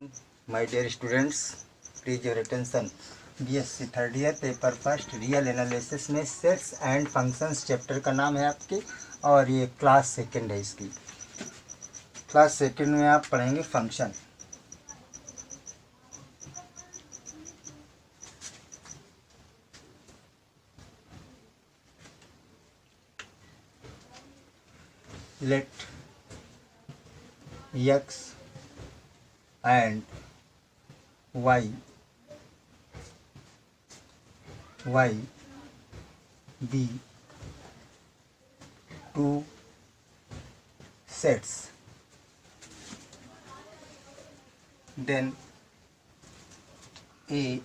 My dear students, please your attention. BSc third year paper first real analysis में sets and functions chapter का नाम है आपके, और ये क्लास सेकंड है। इसकी क्लास सेकंड में आप पढ़ेंगे function. Let x and y be two sets, then a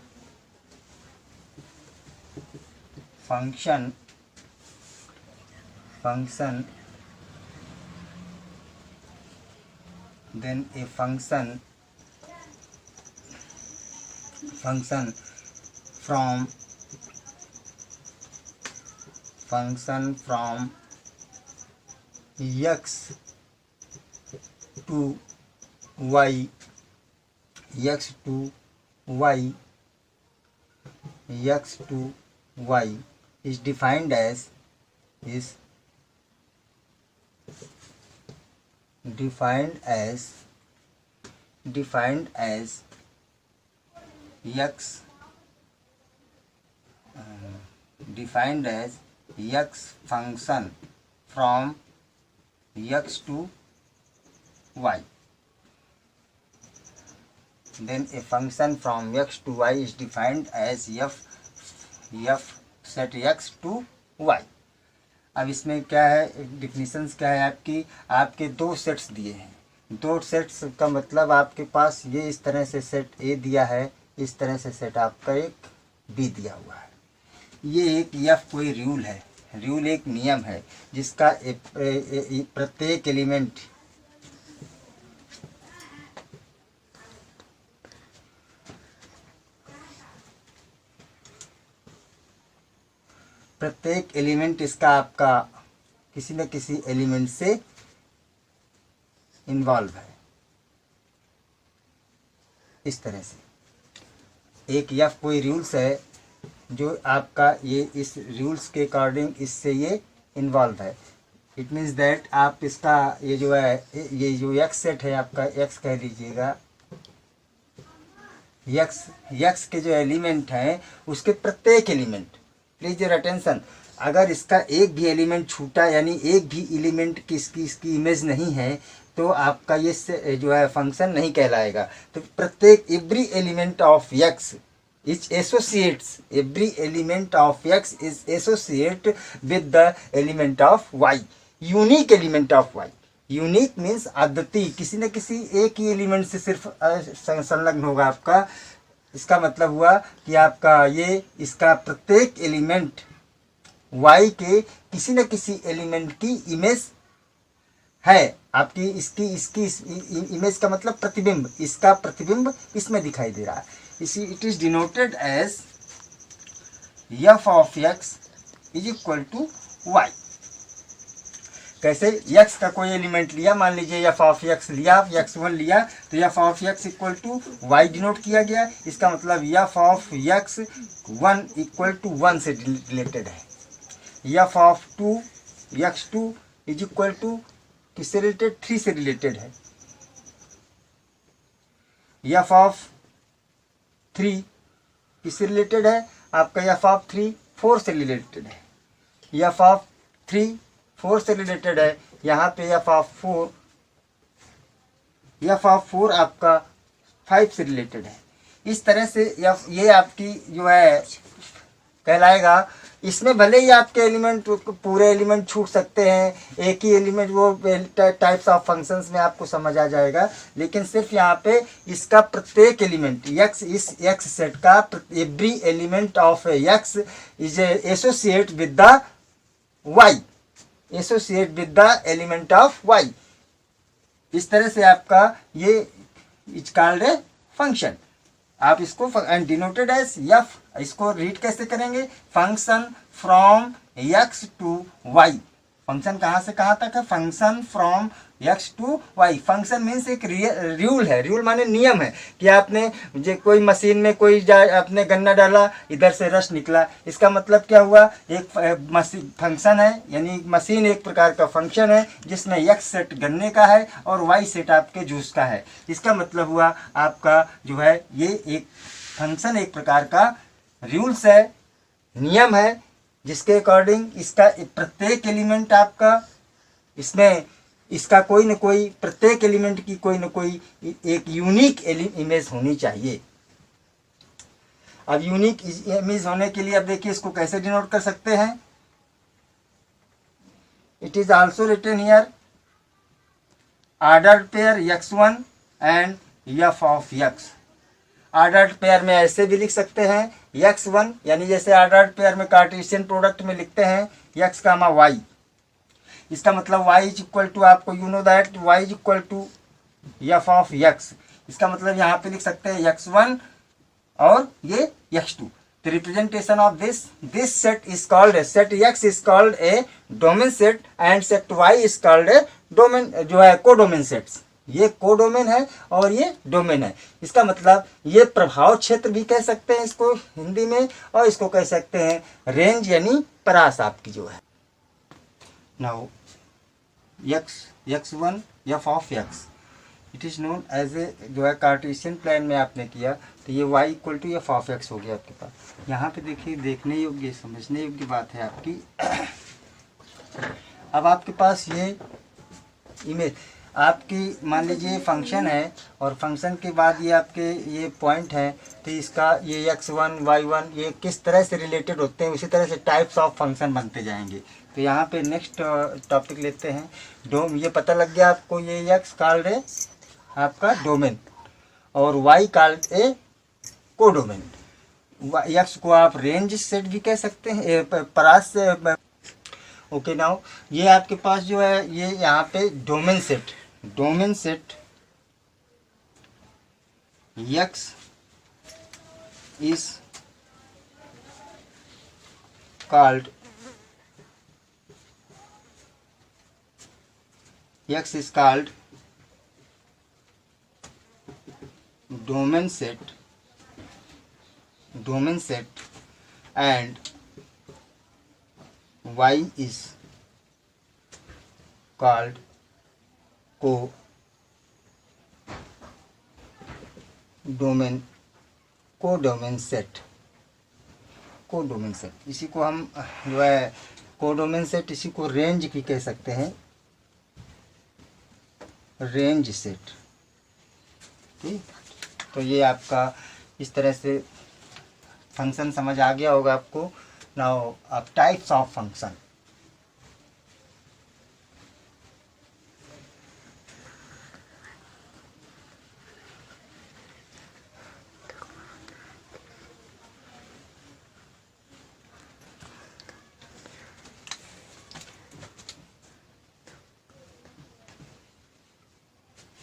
function then a function from x to y is defined as x function from x to y. Then a function from x to y is defined as f set x to y. अब इसमें क्या है, definitions क्या है आपके दो sets दिए हैं। दो सेट्स का मतलब आपके पास ये इस तरह से सेट ए दिया है, इस तरह से सेट आपका एक बी दिया हुआ है। ये एक एफ कोई रूल है, रूल एक नियम है जिसका प्रत्येक एलिमेंट इसका आपका किसी न किसी एलिमेंट से इन्वॉल्व है। इस तरह से एक एफ कोई रूल्स है जो आपका ये इस रूल्स के अकॉर्डिंग इससे ये इन्वॉल्व है। इट मीन्स दैट आप इसका ये जो है, ये जो एक्स सेट है आपका, एक्स कह लीजिएगा, एक्स के जो एलिमेंट हैं उसके प्रत्येक एलिमेंट, प्लीज योर अटेंशन, अगर इसका एक भी एलिमेंट छूटा यानी एक भी एलिमेंट की इसकी इमेज नहीं है तो आपका ये जो है फंक्शन नहीं कहलाएगा। तो प्रत्येक every element of x is associates, every element of x is associate with the element of y, unique element of y. Unique means अद्वितीय, किसी न किसी एक ही एलिमेंट से सिर्फ संलग्न होगा आपका। इसका मतलब हुआ कि आपका ये इसका प्रत्येक एलिमेंट y के किसी न किसी एलिमेंट की इमेज है आपकी। इसकी इमेज का मतलब प्रतिबिंब, इसका प्रतिबिंब इसमें दिखाई दे रहा है। इसी it is denoted as f of x is equal to y। कैसे, x का कोई एलिमेंट लिया, मान लीजिए f ऑफ x लिया, x1 लिया, तो f of x equal to y denote किया गया। इसका मतलब f of x1 equal to 1 से रिलेटेड है। f of x2 is equal to किससे रिलेटेड, 3 से रिलेटेड है। f ऑफ 3 किससे रिलेटेड है आपका, f ऑफ 3 4 से रिलेटेड है। f ऑफ 3 4 से रिलेटेड है। यहाँ पे f ऑफ 4 आपका 5 से रिलेटेड है। इस तरह से ये आपकी जो है कहलाएगा। इसमें भले ही आपके एलिमेंट पूरे एलिमेंट छूट सकते हैं, एक ही एलिमेंट, वो टाइप्स ऑफ फंक्शंस में आपको समझ आ जाएगा, लेकिन सिर्फ यहाँ पे इसका प्रत्येक एलिमेंट x, इस x सेट का every element of x is associate with the y, associate with the element of y। इस तरह से आपका ये इज कॉल्ड ए फंक्शन। आप इसको डिनोटेड एज एफ, इसको रीड कैसे करेंगे, function from x to y, function कहाँ से कहाँ तक है, function from X to Y. Function means एक रूल है, रूल माने नियम है कि आपने जो कोई मशीन में कोई आपने गन्ना डाला, इधर से रस निकला, इसका मतलब क्या हुआ, एक मशीन फंक्शन है, यानी मशीन एक प्रकार का फंक्शन है जिसमें एक्स सेट गन्ने का है और वाई सेट आपके जूस का है। इसका मतलब हुआ आपका जो है ये एक फंक्शन एक प्रकार का रूल्स है, नियम है, जिसके अकॉर्डिंग इसका प्रत्येक एलिमेंट आपका इसमें इसका कोई न कोई प्रत्येक एलिमेंट की कोई न कोई एक यूनिक इमेज होनी चाहिए। अब यूनिक इमेज होने के लिए अब देखिए इसको कैसे डिनोट कर सकते हैं। It is also written here ordered pair x1 and f of x। Ordered pair में ऐसे भी लिख सकते हैं x1, यानी जैसे ऑर्डर्ड पेयर में कार्टेशियन प्रोडक्ट में लिखते हैं x कामा y। इसका मतलब y इज इक्वल टू, आपको you know that y is equal to f of x। इसका मतलब यहाँ पे लिख सकते हैं x1 और ये x2। The representation of this set is called a set x is called a domain set and set y is called a domain, जो है कोडोमेन सेट्स। ये कोडोमेन है और ये डोमेन है। इसका मतलब ये प्रभाव क्षेत्र भी कह सकते हैं इसको हिंदी में, और इसको कह सकते हैं रेंज यानी परास आपकी जो है। Now x1 f of x it is known as a, जो है कार्टेशियन प्लान में आपने किया तो ये y equal to f of x हो गया आपके पास। यहाँ पे देखिए देखने योग्य समझने योग्य बात है आपकी। अब आपके पास ये इमेज आपकी मान लीजिए फंक्शन है और फंक्शन के बाद ये आपके ये पॉइंट है, तो इसका ये x1 y1 ये किस तरह से रिलेटेड होते हैं, उसी तरह से टाइप्स ऑफ फंक्शन बनते जाएंगे। तो यहाँ पे नेक्स्ट टॉपिक लेते हैं डोम। ये पता लग गया आपको, ये x कॉल्ड है आपका डोमेन और y called a codomain. x को आप रेंज सेट भी कह सकते हैं, परास से। ओके नाउ ये आपके पास जो है ये यहाँ पे domain set x is called domain set and y is called codomain set. इसी को हम जो है कोडोमेन सेट, इसी को रेंज भी कह सकते हैं, रेंज सेट। ठीक, तो ये आपका इस तरह से फंक्शन समझ आ गया होगा आपको। नाउ अब types of function.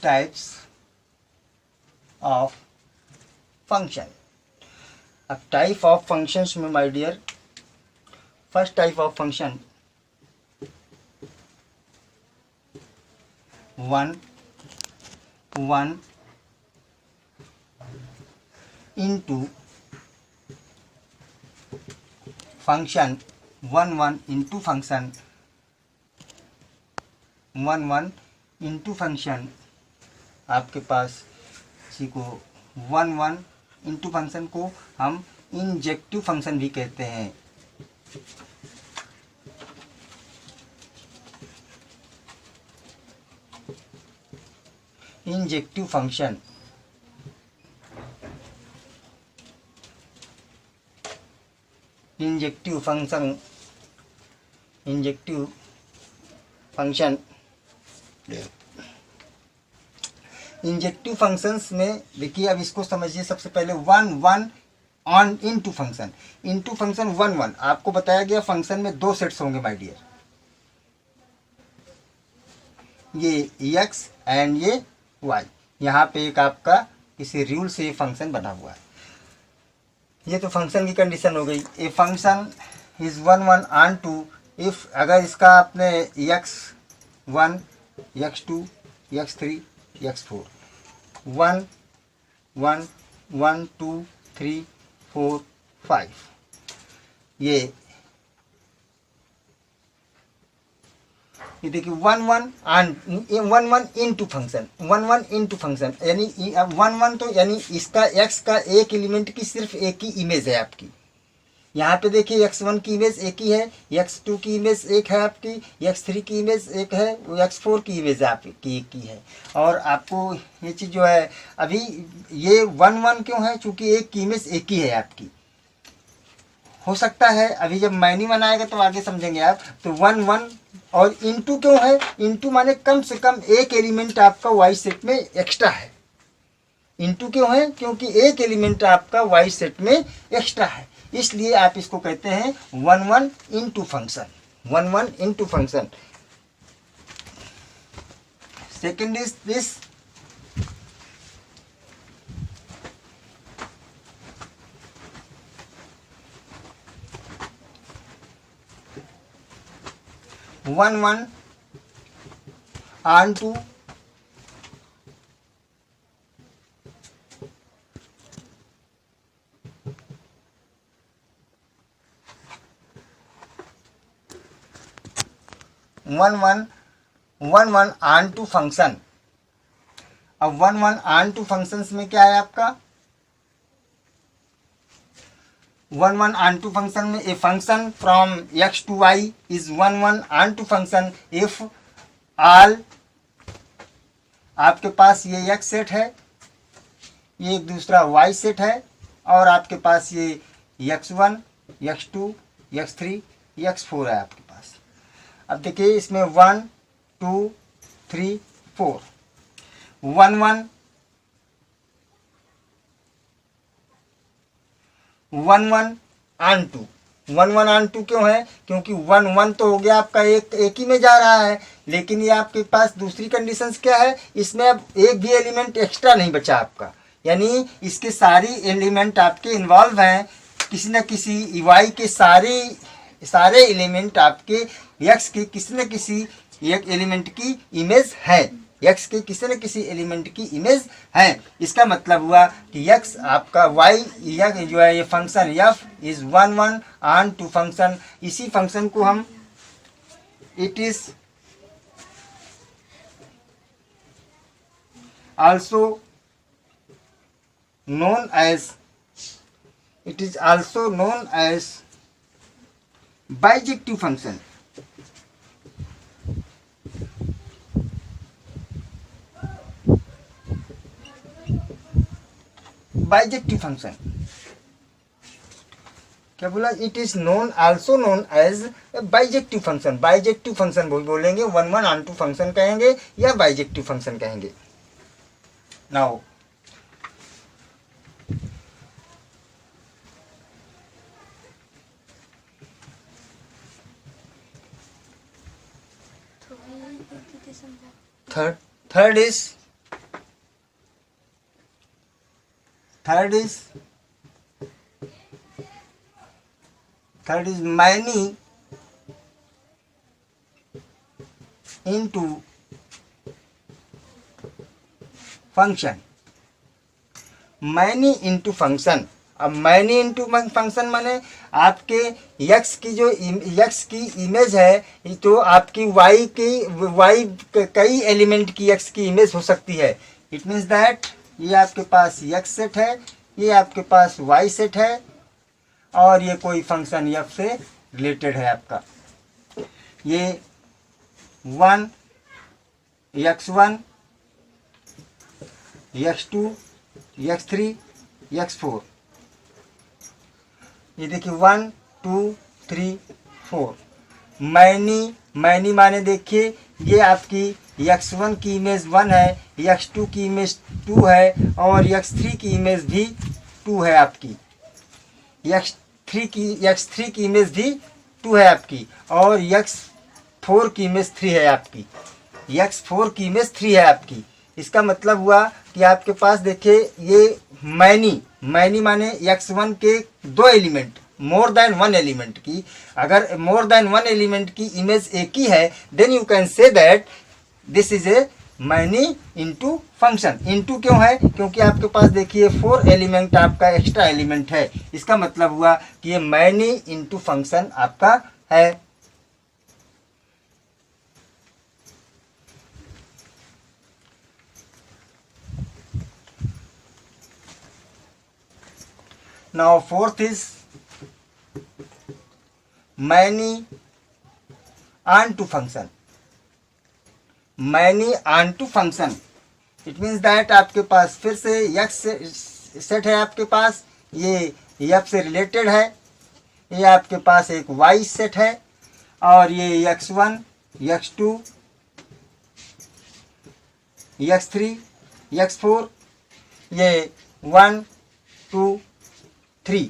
Types of function. अब टाइप ऑफ फंक्शंस में my dear, first type of function 1 into function 1 into function 1 into function आपके पास इसी को 1 इंटू फंक्शन को हम इंजेक्टिव फंक्शन भी कहते हैं। इंजेक्टिव फंक्शन इंजेक्टिव फंक्शंस में देखिए, अब इसको समझिए। सबसे पहले 1 on into function, into function 1 आपको बताया गया फंक्शन में दो सेट्स होंगे माय डियर, ये x एंड ये y। यहाँ पे एक आपका किसी रूल से ये फंक्शन बना हुआ है। ये तो फंक्शन की कंडीशन हो गई। A function is 1 onto if अगर इसका आपने x1 x2 x3 x4 1 1 1 2 3 4 5 ये देखिए 1 1 इंटू फंक्शन 1 इंटू फंक्शन यानी 1 तो यानी इसका x का एक एलिमेंट की सिर्फ एक ही इमेज है आपकी। यहाँ पे देखिए x1 की इमेज एक ही है, x2 की इमेज एक है आपकी, x3 की इमेज एक है, x4 की इमेज आपकी एक ही है। और आपको ये चीज़ जो है अभी ये 1 1 क्यों है, चूँकि एक की इमेज एक ही है आपकी। हो सकता है अभी जब मैनी बनाएगा तो आगे समझेंगे आप। तो 1 1 और इंटू क्यों है, इंटू माने कम से कम एक एलिमेंट आपका वाई सेट में एक्स्ट्रा है। इंटू क्यों है, क्योंकि एक एलिमेंट आपका वाई सेट में एक्स्ट्रा है, इसलिए आप इसको कहते हैं 1 1 into function, 1 1 into function. Second is this 1 1 onto 1 1 onto function. अब 1 1 onto फंक्शंस में क्या है आपका, 1 1 onto फंक्शन में a function from x to y is 1 1 onto function if all, आपके पास ये x सेट है, ये एक दूसरा y सेट है, और आपके पास ये x1 x2 x3 x4 है आपके पास। अब देखिए इसमें 1 2 3 4 1 1 1 1 onto 1 1 onto क्यों है, क्योंकि 1 1 तो हो गया आपका एक ही में जा रहा है, लेकिन ये आपके पास दूसरी कंडीशंस क्या है, इसमें अब एक भी एलिमेंट एक्स्ट्रा नहीं बचा आपका, यानी इसके सारी एलिमेंट आपके इन्वॉल्व हैं, किसी न किसी वाई के सारे एलिमेंट आपके एक्स के किसी न किसी एक एलिमेंट की इमेज है, x के किसी न किसी एलिमेंट की इमेज है। इसका मतलब हुआ कि x आपका y जो है ये function f is 1 1 onto function. इसी फंक्शन को हम it is also known as bijective function. Bijective function क्या बोला, it is known also known as bijective function. Bijective function बोलेंगे, 1 1 ऑन टू फंक्शन कहेंगे या बाइजेक्टिव फंक्शन कहेंगे। Now third is many into function। many into function। अब many into function माने आपके x की जो x की इमेज है, तो आपकी y कई एलिमेंट की x की इमेज हो सकती है। इट मीन्स दैट ये आपके पास x सेट है, ये आपके पास y सेट है, और ये कोई फंक्शन f से रिलेटेड है आपका। ये 1 x1 x2 x3 x4, ये देखिए 1 2 3 4। मैनी माने देखिए ये आपकी x1 की इमेज 1 है, x2 की इमेज 2 है, और x3 की इमेज भी 2 है आपकी, x3 की इमेज भी 2 है आपकी, और x4 की इमेज 3 है आपकी, x4 की इमेज 3 है आपकी। इसका मतलब हुआ कि आपके पास देखिए ये मैनी माने x1 के 2 element, more than one element की, अगर मोर देन वन एलिमेंट की इमेज एक ही है, then you can say that this is a many into function. Into क्यों है? क्योंकि आपके पास देखिए 4 एलिमेंट आपका एक्स्ट्रा एलिमेंट है, इसका मतलब हुआ कि ये मैनी इनटू फंक्शन आपका है। Now fourth is many onto function. Many onto function. It means that आपके पास फिर से x सेट है आपके पास, ये f से रिलेटेड है, ये आपके पास एक y सेट है, और ये x1, x2, x3, x4, ये 1, 2, 3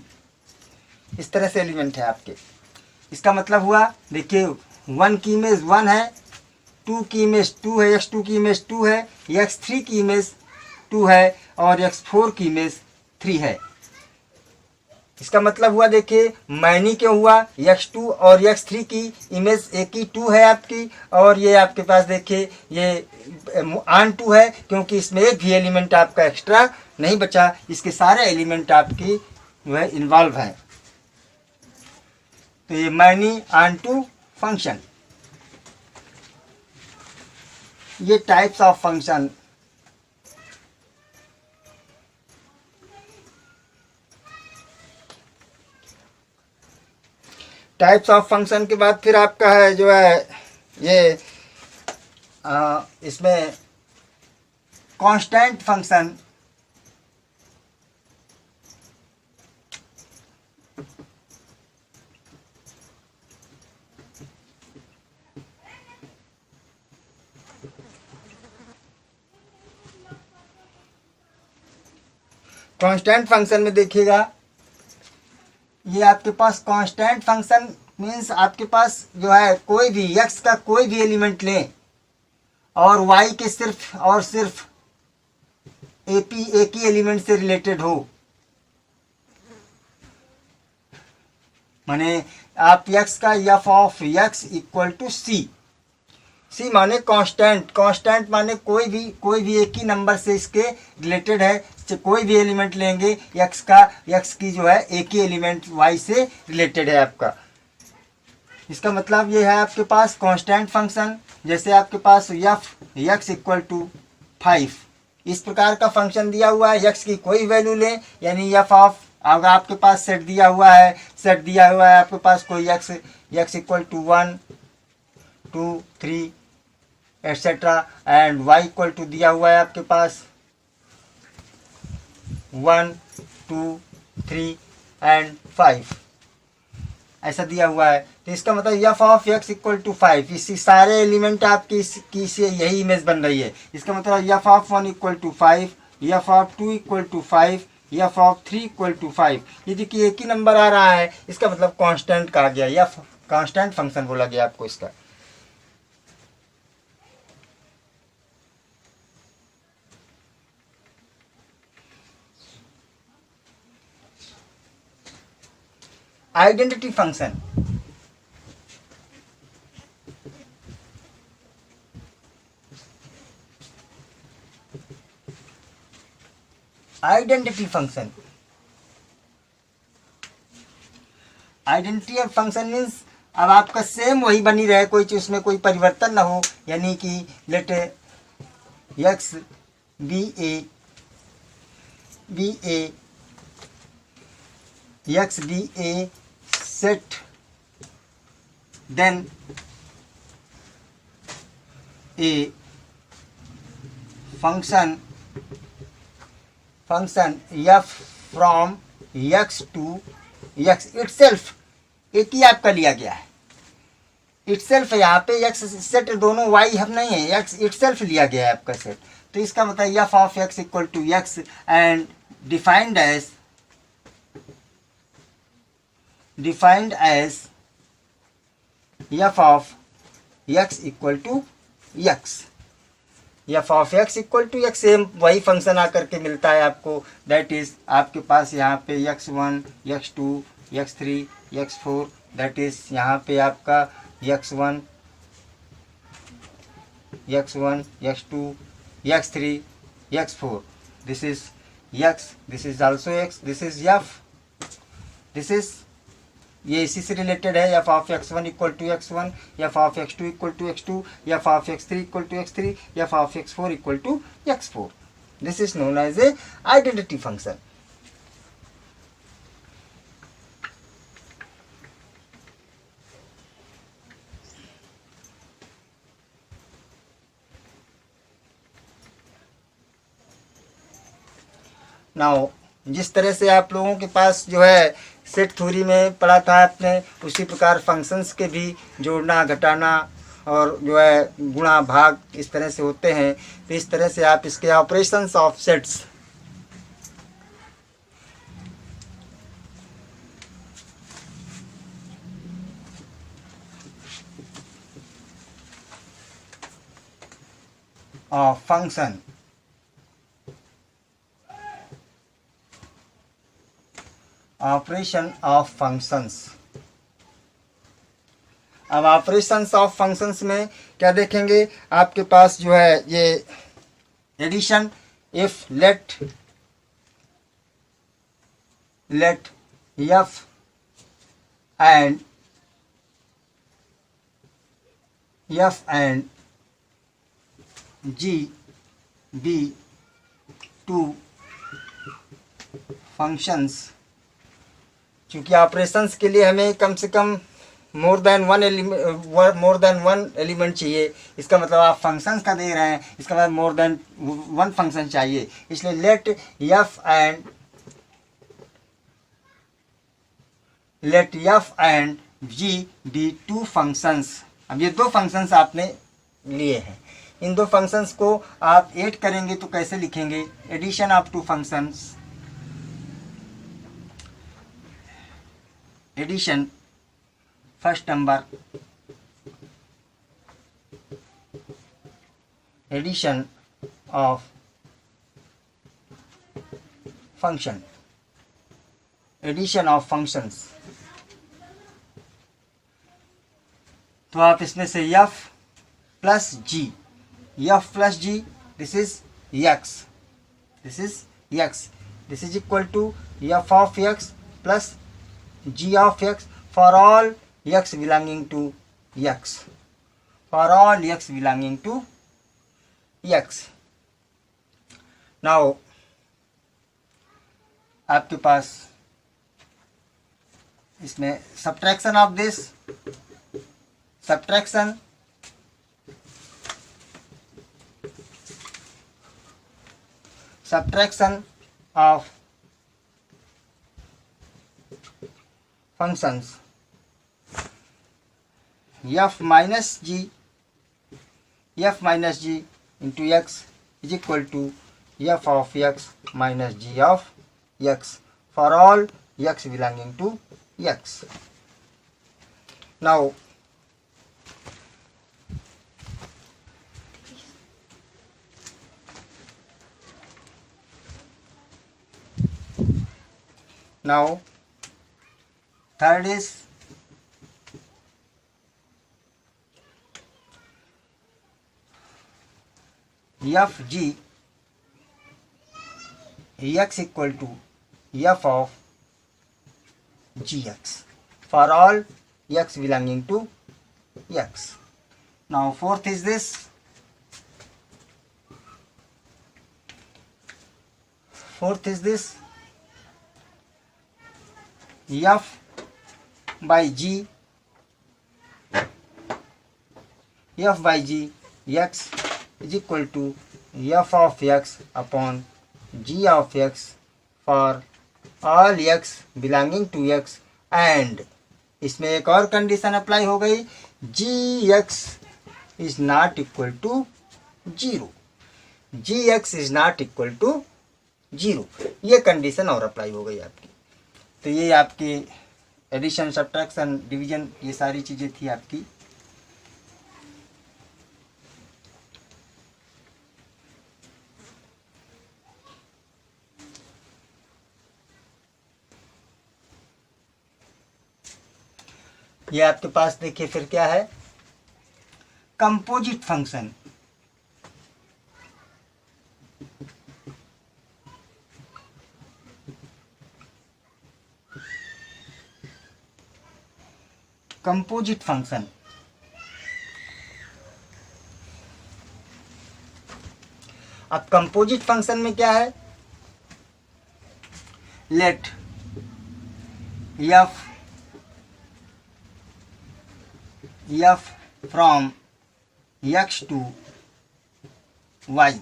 इस तरह से एलिमेंट है आपके। इसका मतलब हुआ देखिए 1 की इमेज 1 है, 2 की इमेज 2 है, x2 की इमेज 2 है, x3 की इमेज 2 है, और x4 की इमेज 3 है। इसका मतलब हुआ देखिए मैनी क्यों हुआ, x2 और x3 की इमेज एक ही 2 है आपकी, और ये आपके पास देखिए ये ऑन 2 है, क्योंकि इसमें एक भी एलिमेंट आपका एक्स्ट्रा नहीं बचा, इसके सारे एलिमेंट आपकी वह इन्वॉल्व है। तो ये मैनी ऑन टू फंक्शन। ये types of function, types of function के बाद फिर आपका है जो है ये इसमें कांस्टेंट फंक्शन। कांस्टेंट फंक्शन में देखिएगा ये आपके पास कांस्टेंट फंक्शन मीन्स आपके पास जो है कोई भी x का कोई भी एलिमेंट लें और y के सिर्फ और सिर्फ एक ही एलिमेंट से रिलेटेड हो, माने आप x का f of x equal to c माने कांस्टेंट, कांस्टेंट माने कोई भी एक ही नंबर से इसके रिलेटेड है, कोई भी एलिमेंट लेंगे x की जो है एक ही एलिमेंट y से रिलेटेड है आपका। इसका मतलब ये है आपके पास कांस्टेंट फंक्शन, जैसे आपके पास x इक्वल टू 5 इस प्रकार का फंक्शन दिया हुआ है, x की कोई वैल्यू लें, यानी f ऑफ, अगर आपके पास सेट दिया हुआ है आपके पास कोई x equal to 1, 2, 3 etcetera, and y equal to दिया हुआ है आपके पास 1, 2, 3 एंड 5 ऐसा दिया हुआ है। तो इसका मतलब f of x equal to 5, इसी सारे एलिमेंट आपकी की से यही इमेज बन रही है। इसका मतलब f of 1 equal to 5, f of 2 equal to 5, f of 3 equal to 5। ये देखिए एक ही नंबर आ रहा है, इसका मतलब कांस्टेंट कहा गया, या कांस्टेंट फंक्शन बोला गया आपको इसका। Identity function, identity function, identity function means अब आपका सेम वही बनी रहे, कोई चीज उसमें कोई परिवर्तन ना हो, यानी कि late x be a set, then a function f from x to x itself, एक ही आपका लिया गया है, itself है यहाँ पे, x सेट दोनों y हम नहीं है, x itself लिया गया है आपका सेट। तो इसका मतलब f of x equal to x and defined as f of x equal to x, f of x equal to x same वही फंक्शन आकर के मिलता है आपको, दैट इज आपके पास यहाँ पे x1, x2, x3 x4, that is यहाँ पे आपका x1 x1 x2 x3 x4, this is x, this is also x, this is f, this is ये इसी से रिलेटेड है, F of x1 equal to x1, F of x2 equal to x2, F of x3 equal to x3, F of x4 equal to x4. This is known as a identity function. Now जिस तरह से आप लोगों के पास जो है set theory में पढ़ा था आपने, उसी प्रकार फंक्शंस के भी जोड़ना घटाना और जो है गुणा भाग इस तरह से होते हैं. तो इस तरह से आप इसके operations of sets of function operation of functions. अब ऑपरेशंस ऑफ फंक्शंस में क्या देखेंगे, आपके पास जो है ये addition, if let F and G be two functions. चूँकि ऑपरेशंस के लिए हमें कम से कम मोर देन वन एलिमेंट चाहिए, इसका मतलब आप फंक्शंस का दे रहे हैं, इसका मतलब मोर देन वन फंक्शन चाहिए. इसलिए let F and G be two functions. अब ये दो फंक्शंस आपने लिए हैं, इन दो फंक्शंस को आप ऐड करेंगे तो कैसे लिखेंगे, addition of two functions. Addition first number, addition of function, addition of functions. तो आप इसमें से f plus G, F plus G, this is x, this is x, this is equal to F of x plus g of x for all x belonging to x, for all x belonging to x. Now आपके पास इसमें subtraction of this, subtraction of functions f minus g into x is equal to f of x minus g of x for all x belonging to x. Now third is f g x equal to f of gx for all x belonging to x. Now fourth is this, f by g x is equal to f of x upon g of x for all x belonging to x. and इसमें एक और condition apply हो गई, G X is not equal to zero, G X is not equal to zero, ये condition और apply हो गई आपकी. तो ये आपकी एडिशन, सब्ट्रैक्शन, डिवीजन, ये सारी चीज़ें थी आपकी. ये आपके पास देखिए फिर क्या है, कंपोजिट फंक्शन। कंपोजिट फंक्शन, अब कंपोजिट फंक्शन में क्या है, let f from x to y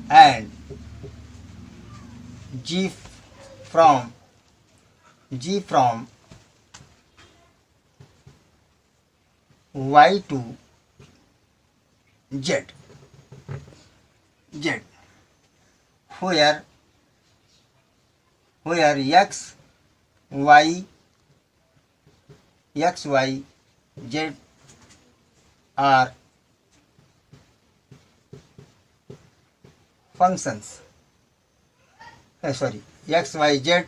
and g from y to z where x y z are functions, x y z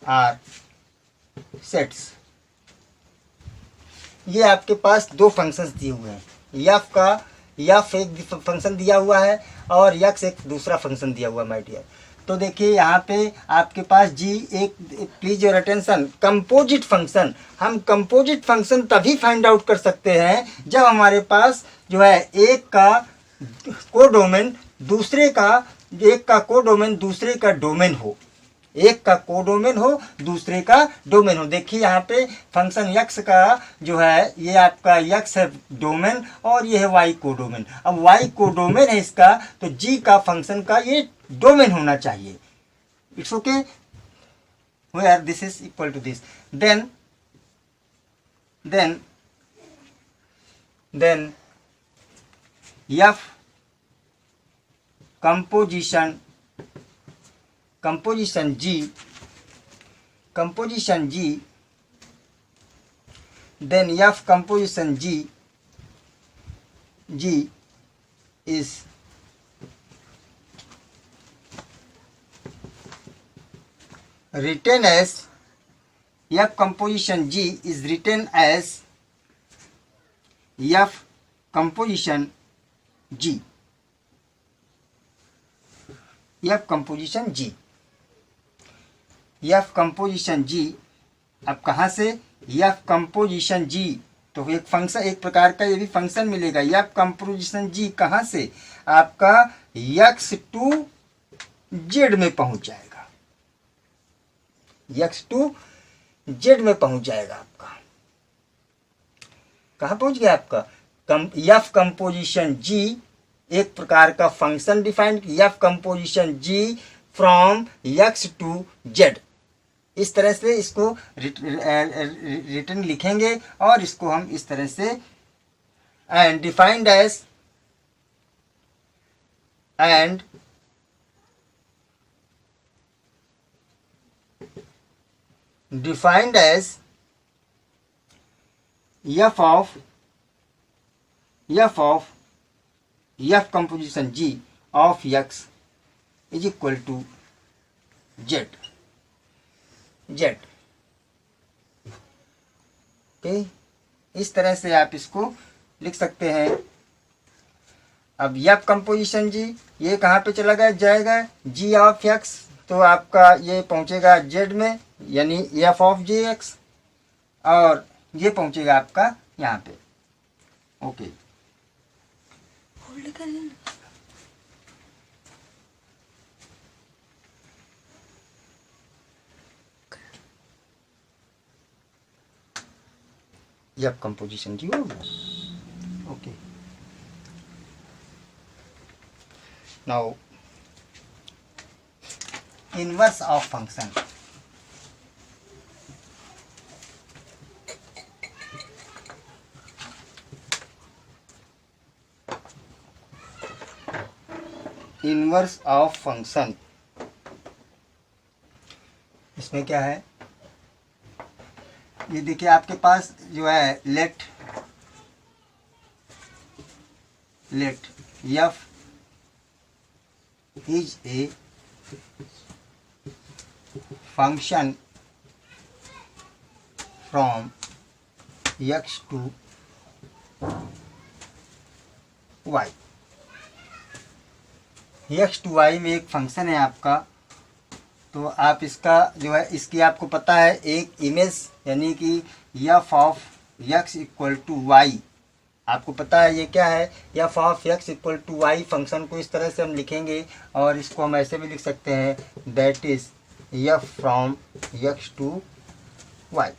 are sets। ये आपके पास दो फंक्शंस दिए हुए हैं, यफ एक फंक्शन दिया हुआ है और यक्स एक दूसरा फंक्शन दिया हुआ है माय डियर। तो देखिए यहाँ पे आपके पास जी एक, please your attention, composite function, हम कंपोजिट फंक्शन तभी फाइंड आउट कर सकते हैं जब हमारे पास जो है एक का कोडोमेन दूसरे का डोमेन हो, एक का कोडोमेन हो दूसरे का डोमेन हो। देखिए यहाँ पे फंक्शन यक्स का जो है ये आपका यक्स है डोमेन और ये है वाई कोडोमेन। अब वाई कोडोमेन है इसका, तो जी का फंक्शन का ये डोमेन होना चाहिए। It's okay, where this is equal to this, then F composition G, then F composition G is written as F composition G is written as F composition G, F composition G, F composition G। अब कहाँ से F composition G, तो एक function, एक प्रकार का ये भी फंक्शन मिलेगा। F composition G कहाँ से, आपका x to z में पहुंच जाएगा, x to z में पहुंच जाएगा। आपका कहाँ पहुंच गया आपका F composition G, एक प्रकार का function defined, F composition G from x to z। इस तरह से इसको रिटर्न लिखेंगे और इसको हम इस तरह से and defined as F composition G of x is equal to z। Okay, इस तरह से आप इसको लिख सकते हैं। अब F कंपोजिशन G ये कहाँ पे चला जाएगा G ऑफ x, तो आपका ये पहुंचेगा z में, यानी F ऑफ jx, और ये पहुंचेगा आपका यहाँ पे। ओके, होल्ड करें। F composition G हो गया। Okay, now inverse of function. Inverse of function, इसमें क्या है, ये देखिए आपके पास जो है let F is a function from x to y। x to y में एक फंक्शन है आपका, तो आप इसका जो है इसकी आपको पता है एक इमेज यानी कि f of x equal to Y, आपको पता है ये क्या है, f of x equal to Y. Function को इस तरह से हम लिखेंगे और इसको हम ऐसे भी लिख सकते हैं that is f from x to y।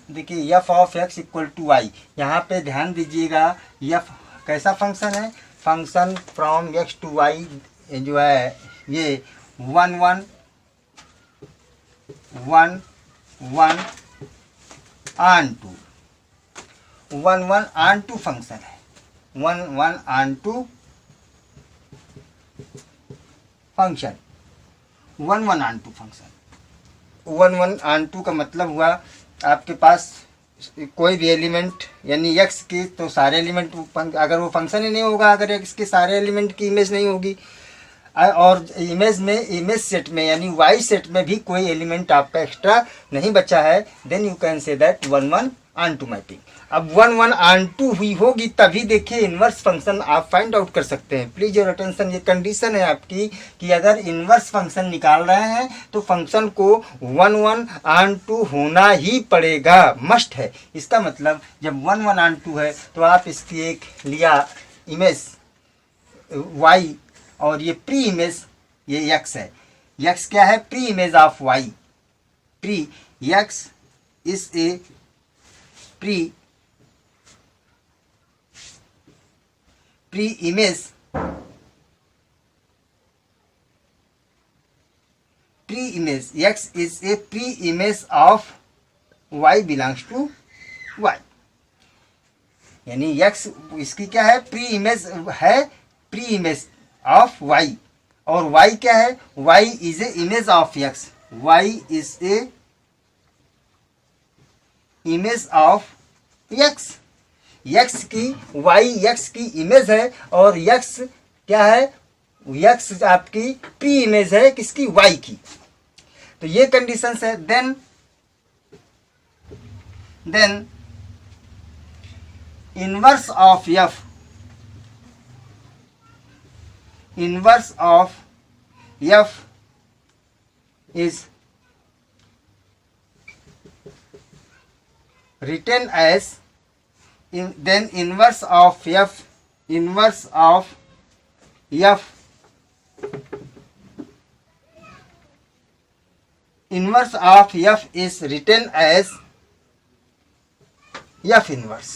देखिए f of x equal to y, यहाँ पे ध्यान दीजिएगा f कैसा फंक्शन है, function from x to y जो है ये 1 1 1 1 onto 1 1 onto function है, 1 1 onto function, 1 1 onto function. 1 1 onto का मतलब हुआ आपके पास कोई भी एलिमेंट यानी x के तो सारे एलिमेंट, अगर वो फंक्शन ही नहीं होगा, अगर x के सारे एलिमेंट की इमेज नहीं होगी, और इमेज में इमेज सेट में यानी y सेट में भी कोई एलिमेंट आपका एक्स्ट्रा नहीं बचा है, then you can say that 1 1 onto mapping. अब 1 1 ऑन टू हुई होगी तभी देखिए इन्वर्स फंक्शन आप फाइंड आउट कर सकते हैं। प्लीज योर अटेंशन, ये कंडीशन है आपकी कि अगर इन्वर्स फंक्शन निकाल रहे हैं तो फंक्शन को 1 1 ऑन टू होना ही पड़ेगा, मस्ट है। इसका मतलब जब 1 1 ऑन टू है तो आप इसकी एक लिया इमेज y और ये प्री इमेज ये x है, x क्या है, pre image of y, pre x is a pre image x is a pre-image of y belongs to y, यानी x इसकी क्या है, प्री इमेज है, प्री इमेज ऑफ y, और y क्या है, y is a image of x, y is a image of x, x की x की इमेज है और x क्या है, x आपकी प्री इमेज है किसकी, y की। तो ये कंडीशंस है। Then inverse of f, inverse of f is written as then inverse of f, inverse of f, inverse of f is written as f inverse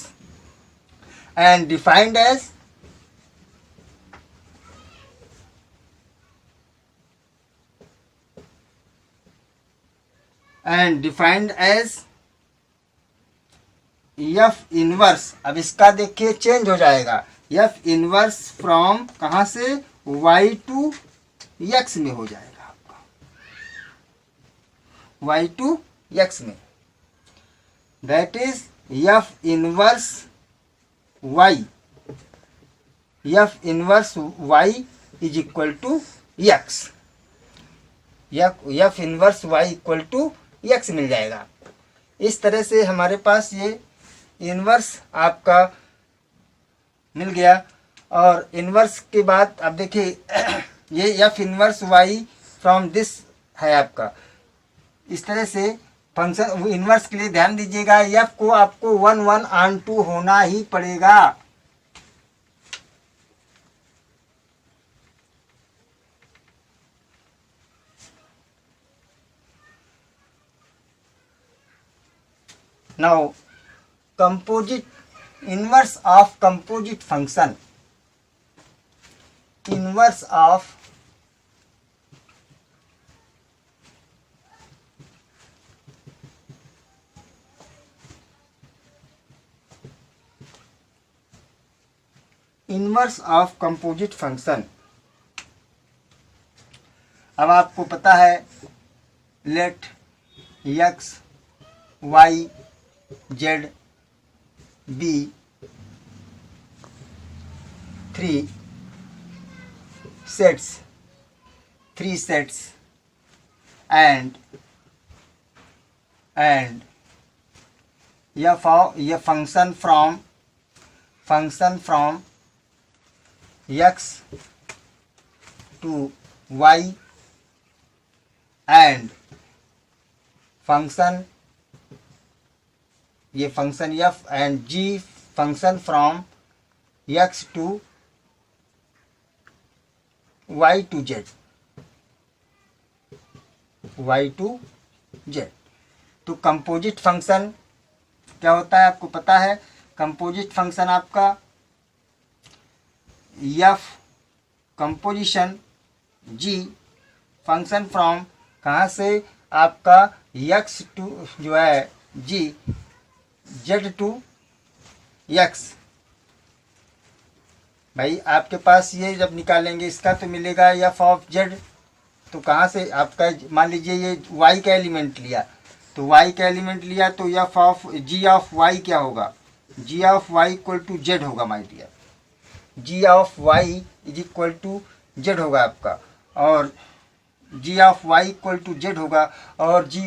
and defined as f inverse. अब इसका देखिए change हो जाएगा, f inverse from कहाँ से, y to x में हो जाएगा आपका, y टू x में, that is f inverse y, f inverse y is equal to x, f inverse y equal to x मिल जाएगा। इस तरह से हमारे पास ये इनवर्स आपका मिल गया। और इनवर्स के बाद अब देखिए ये f inverse y from this है आपका। इस तरह से फंक्शन इनवर्स के लिए ध्यान दीजिएगा, f को आपको 1 1 ऑन टू होना ही पड़ेगा। Now composite, inverse of composite function, inverse of composite function। अब आपको पता है let x y z b 3 sets and ये function from x to y and function ये function f and g function from x to y to z, y to z। तो composite function क्या होता है आपको पता है। कंपोजिट फंक्शन आपका f composition g function from कहाँ से आपका x टू जो है g z टू x। भाई आपके पास ये जब निकालेंगे इसका तो मिलेगा f ऑफ z। तो कहाँ से आपका मान लीजिए ये y का एलिमेंट लिया, तो y का एलिमेंट लिया तो f of g of y क्या होगा, g of y equal to z होगा my dear. g of y is equal to z होगा आपका, और g of y equal to z होगा, और gy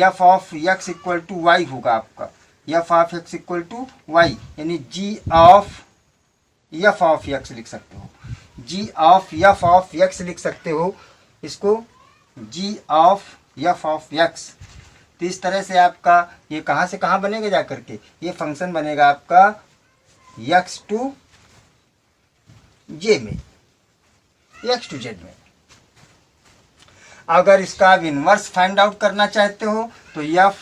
f of x equal to y होगा आपका, f of x equal to y, यानी g of f of x लिख सकते हो, g of f of x लिख सकते हो इसको, g of f of x। तो इस तरह से आपका ये कहाँ से कहाँ बनेगा जा करके, ये फंक्शन बनेगा आपका x टू j में, x टू z में। अगर इसका आप इन्वर्स फाइंड आउट करना चाहते हो तो f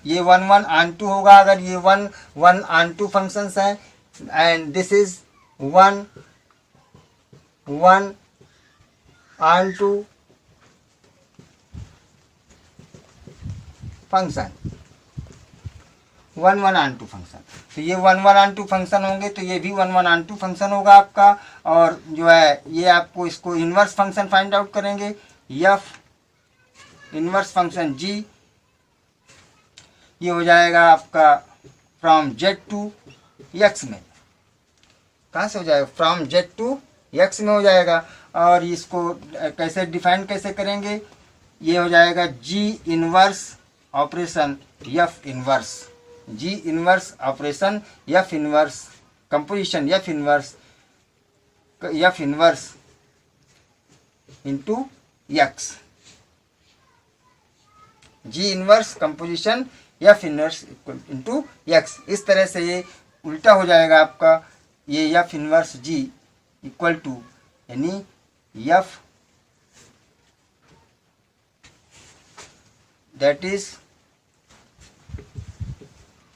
ये 1 1 ऑन 2 होगा। अगर ये 1 1 ऑन 2 फंक्शंस हैं and this is 1 1 on 2 function, 1 1 on 2 function, तो ये 1 1 ऑन 2 फंक्शन होंगे, तो ये भी 1 1 ऑन 2 फंक्शन होगा आपका। और जो है ये आपको इसको इन्वर्स फंक्शन फाइंड आउट करेंगे, f इन्वर्स फंक्शन g ये हो जाएगा आपका फ्रॉम z टू x में। कहाँ से हो जाएगा, फ्रॉम z टू x में हो जाएगा। और इसको कैसे डिफाइन कैसे करेंगे, ये हो जाएगा g inverse operation f inverse, g inverse operation f inverse composition f inverse into x, g inverse composition f inverse into x। इस तरह से ये उल्टा हो जाएगा आपका, ये f inverse g equal to यानी f दैट इज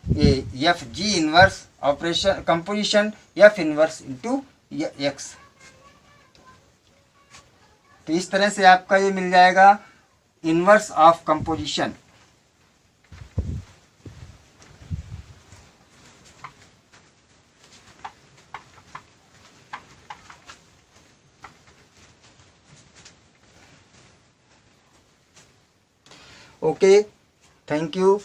ये f g inverse operation composition f inverse into x। तो इस तरह से आपका ये मिल जाएगा inverse of composition. Okay, thank you.